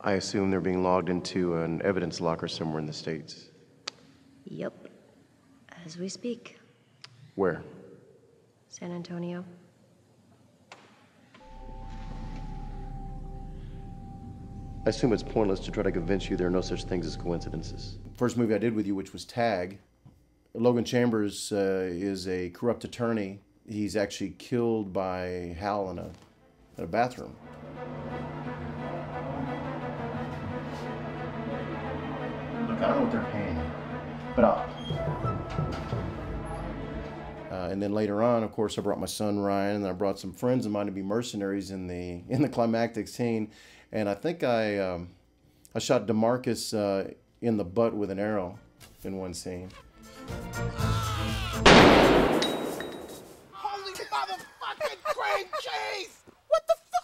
I assume they're being logged into an evidence locker somewhere in the States. Yep. As we speak. Where? San Antonio. I assume it's pointless to try to convince you there are no such things as coincidences. First movie I did with you, which was Tag. Logan Chambers is a corrupt attorney. He's actually killed by Hal in a bathroom. Look, I don't know what they're paying, but and then later on, of course, I brought my son Ryan, and I brought some friends of mine to be mercenaries in the climactic scene. And I think I shot DeMarcus in the butt with an arrow in one scene. Holy motherfucking cream cheese! What the fuck?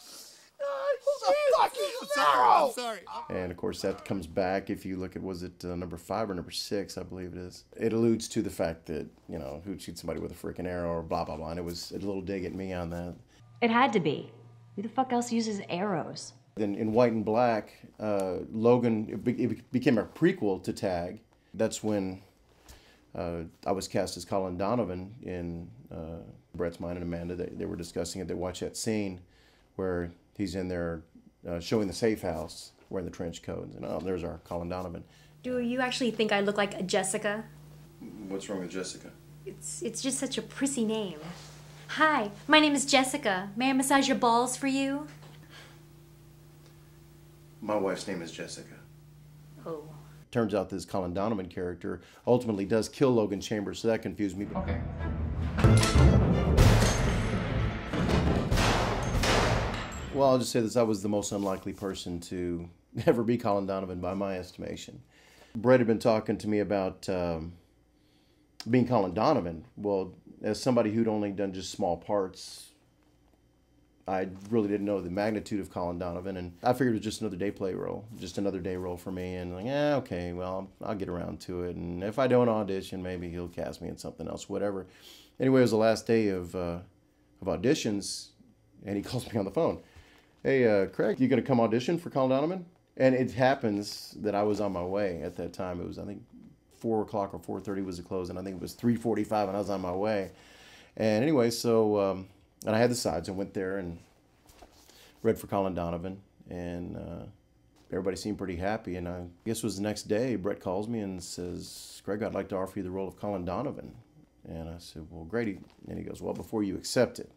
Who the fuck is Zorro? I'm sorry. And of course, that comes back if you look at, was it number 5 or number 6, I believe it is. It alludes to the fact that, you know, who'd shoot somebody with a freaking arrow or blah, blah, blah. And it was a little dig at me on that. It had to be. Who the fuck else uses arrows? Then in White and Black, Logan, it became a prequel to Tag. That's when I was cast as Colin Donovan in Brett's Mind and Amanda. They were discussing it. They watched that scene where he's in there showing the safe house, wearing the trench coat. And oh, there's our Colin Donovan. Do you actually think I look like a Jessica? What's wrong with Jessica? It's just such a prissy name. Hi, my name is Jessica. May I massage your balls for you? My wife's name is Jessica. Oh. Turns out this Colin Donovan character ultimately does kill Logan Chambers, so that confused me. Okay. Well, I'll just say this, I was the most unlikely person to ever be Colin Donovan by my estimation. Brett had been talking to me about being Colin Donovan. Well, as somebody who'd only done just small parts, I really didn't know the magnitude of Colin Donovan, and I figured it was just another day play role, just another day role for me, and like, yeah, okay, well, I'll get around to it, and if I don't audition, maybe he'll cast me in something else, whatever. Anyway, it was the last day of auditions, and he calls me on the phone. Hey, Craig, you gonna come audition for Colin Donovan? And it happens that I was on my way at that time. It was, I think, 4 o'clock or 4:30 was the close, and I think it was 3:45, and I was on my way. And anyway, so... and I had the sides. I went there and read for Colin Donovan, and everybody seemed pretty happy. And I guess it was the next day, Brett calls me and says, Greg, I'd like to offer you the role of Colin Donovan. And I said, well, great. And he goes, well, before you accept it,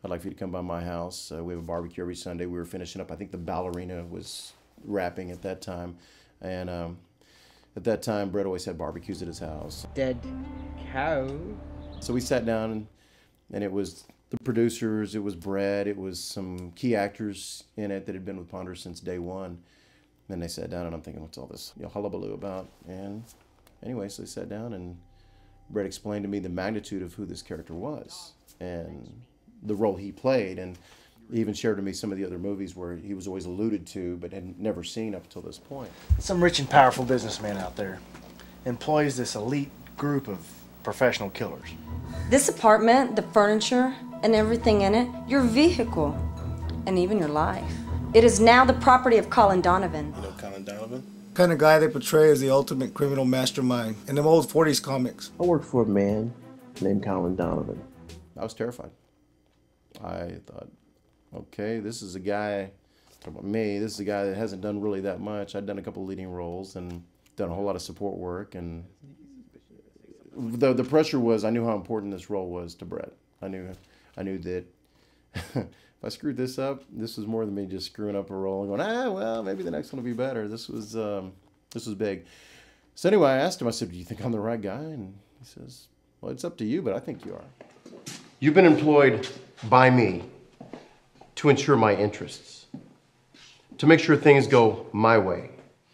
I'd like for you to come by my house. We have a barbecue every Sunday. We were finishing up. I think the ballerina was wrapping at that time. And at that time, Brett always had barbecues at his house. Dead cow. So we sat down, and it was the producers, it was Brett, it was some key actors in it that had been with Ponder since day one. Then they sat down, and I'm thinking, what's all this hullabaloo about? And anyway, so they sat down, and Brett explained to me the magnitude of who this character was and the role he played. And he even shared with me some of the other movies where he was always alluded to but had never seen up until this point. Some rich and powerful businessman out there employs this elite group of professional killers. This apartment, the furniture, and everything in it, your vehicle, and even your life. It is now the property of Colin Donovan. You know Colin Donovan? Kind of guy they portray as the ultimate criminal mastermind in them old 40s comics. I work for a man named Colin Donovan. I was terrified. I thought, okay, this is a guy, talking about me, this is a guy that hasn't done really that much. I'd done a couple of leading roles and done a whole lot of support work, and the pressure was, I knew how important this role was to Brett. I knew that if I screwed this up, this was more than me just screwing up a role and going, well, maybe the next one will be better. This was big. So anyway, I asked him, I said, do you think I'm the right guy? And he says, well, it's up to you, but I think you are. You've been employed by me to ensure my interests, to make sure things go my way.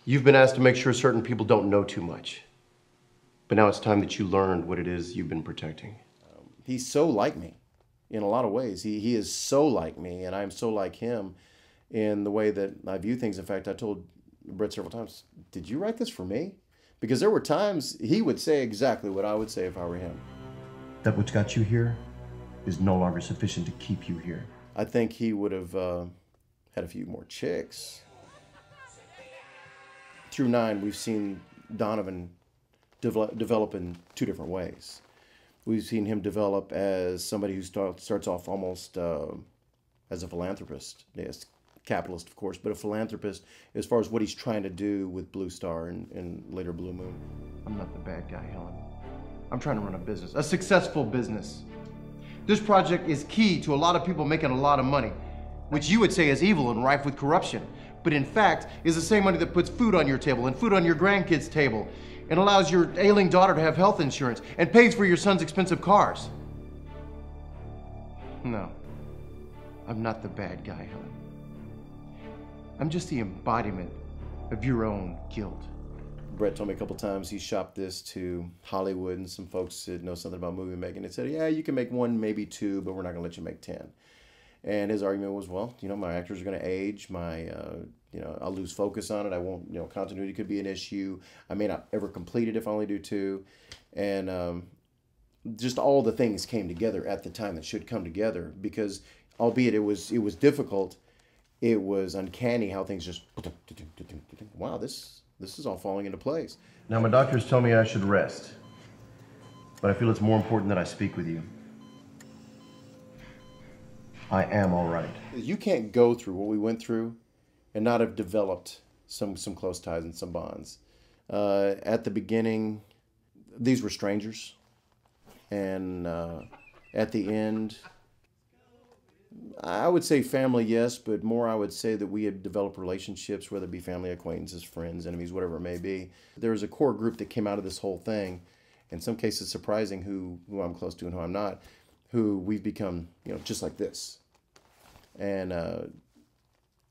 You've been asked to make sure certain people don't know too much. But now it's time that you learned what it is you've been protecting. He's so like me in a lot of ways. He is so like me, and I'm so like him in the way that I view things. In fact, I told Brett several times, did you write this for me? Because there were times he would say exactly what I would say if I were him. That which got you here is no longer sufficient to keep you here. I think he would have had a few more chicks through 9, we've seen Donovan develop in 2 different ways. We've seen him develop as somebody who starts off almost as a philanthropist. Yes, capitalist, of course, but a philanthropist as far as what he's trying to do with Blue Star and later Blue Moon. I'm not the bad guy, Helen. I'm trying to run a business, a successful business. This project is key to a lot of people making a lot of money, which you would say is evil and rife with corruption, but in fact is the same money that puts food on your table and food on your grandkids' table and allows your ailing daughter to have health insurance and pays for your son's expensive cars. No, I'm not the bad guy, Helen. I'm just the embodiment of your own guilt. Brett told me a couple times he shopped this to Hollywood, and some folks that know something about movie making. They said, yeah, you can make 1, maybe 2, but we're not going to let you make 10. And his argument was, well, my actors are going to age. I'll lose focus on it. I won't, continuity could be an issue. I may not ever complete it if I only do 2. And just all the things came together at the time that should come together, because albeit it was difficult, it was uncanny how things just, wow, this is all falling into place. Now, my doctors tell me I should rest, but I feel it's more important that I speak with you. I am all right. You can't go through what we went through and not have developed some close ties and some bonds. At the beginning, these were strangers, and at the end, I would say family, yes, but more I would say that we had developed relationships, whether it be family, acquaintances, friends, enemies, whatever it may be. There was a core group that came out of this whole thing, in some cases surprising who I'm close to and who I'm not, who we've become, just like this. And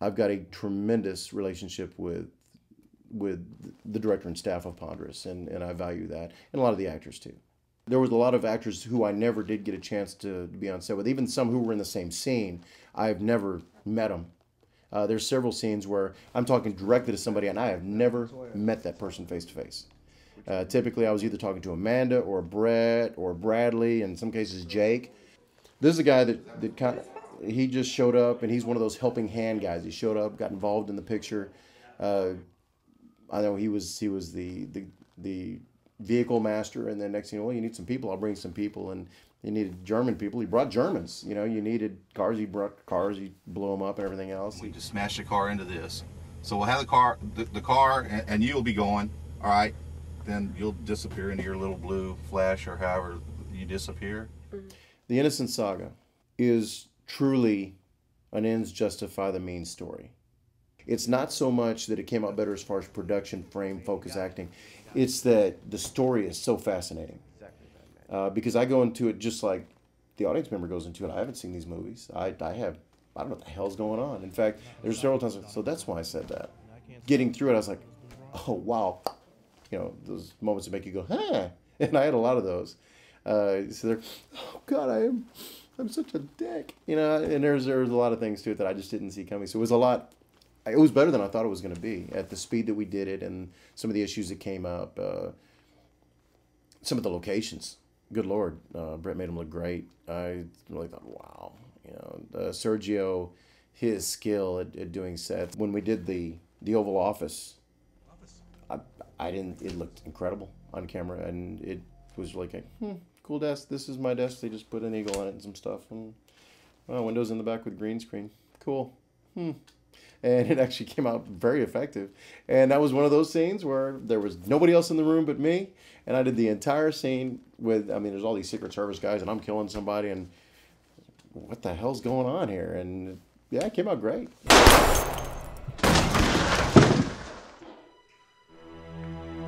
I've got a tremendous relationship with the director and staff of Ponderous, and I value that, and a lot of the actors too. There was a lot of actors who I never did get a chance to be on set with, even some who were in the same scene. I've never met them. There's several scenes where I'm talking directly to somebody and I have never met that person face to face. Typically, I was either talking to Amanda or Brett or Bradley, in some cases Jake. This is a guy that kind of, he just showed up, and he's one of those helping hand guys. He showed up, got involved in the picture. I know he was the vehicle master, and then next thing you know, well, you need some people, I'll bring some people, and you needed German people, he brought Germans. You needed cars, he brought cars, he blew them up and everything else. We just smash the car into this. So we'll have the car, and you'll be going, all right, then you'll disappear into your little blue flash, or however you disappear. The Innocence Saga is truly an ends justify the means story. It's not so much that it came out better as far as production, frame, focus, acting. It's that the story is so fascinating. Because I go into it just like the audience member goes into it. I haven't seen these movies. I don't know what the hell's going on. In fact, there's several times, so that's why I said that. Getting through it, I was like, oh, wow. Those moments that make you go, huh? And I had a lot of those. So they're, oh, God, I'm such a dick. And there's a lot of things to it that I just didn't see coming. So it was better than I thought it was going to be at the speed that we did it, and some of the issues that came up, some of the locations. Good Lord, Brett made them look great. I really thought, wow. Sergio, his skill at doing sets. When we did the Oval Office, it looked incredible on camera, and it was like a cool desk. This is my desk. They just put an eagle on it and some stuff, and windows in the back with green screen. Cool. And it actually came out very effective. And that was one of those scenes where there was nobody else in the room but me, and I did the entire scene with, there's all these Secret Service guys, and I'm killing somebody, and what the hell's going on here? And yeah, it came out great.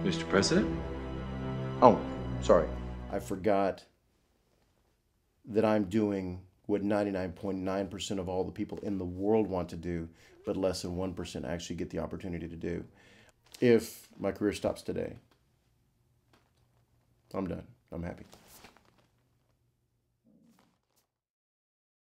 Mr. President? Oh, sorry. I forgot that I'm doing what 99.9% of all the people in the world want to do, but less than 1% actually get the opportunity to do. If my career stops today, I'm done. I'm happy.